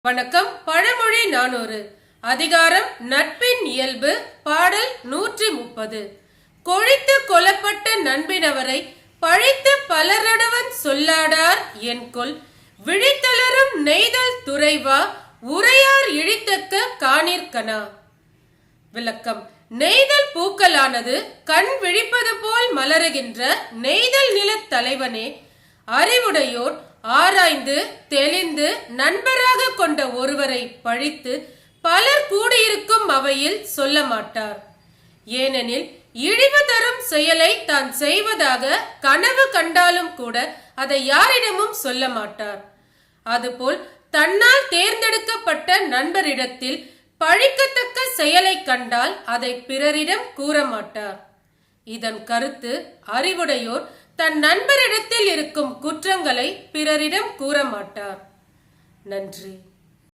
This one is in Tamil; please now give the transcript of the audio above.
வணக்கம். பழமொழி 400 அதிகாரம் நட்பின் இயல்பு. பாடல் 130. கொழித்து கொலப்பட்ட நண்பினவரை பழித்து பலரடவன் சொல்லாடார் என்கொல் விழித்தளரும் நெய்தல் துறைவா உரையார் இழித்தக்க காணிற்கனா. விளக்கம். நெய்தல் பூக்களானது கண் விழிப்பது போல் மலருகின்ற நெய்தல் நிலத் தலைவனே, அறிவுடையோர் ஆராய்ந்து தெளிந்து நண்பராக கொண்ட ஒருவரை பழித்து பலர் கூடியிருக்கும் அவையில் சொல்ல மாட்டார். ஏனெனில் இழிவு தரும் செயலை தான் செய்வதாக கனவு கண்டாலும் கூட அதை யாரிடமும் சொல்ல மாட்டார். அதுபோல் தன்னால் தேர்ந்தெடுக்கப்பட்ட நண்பரிடத்தில் பழிக்கத்தக்க செயலை கண்டால் அதை பிறரிடம் கூற மாட்டார். இதன் கருத்து, அறிவுடையோர் தன் நண்பரிடத்தில் இருக்கும் குற்றங்களை பிறரிடம் கூற மாட்டார். நன்றி.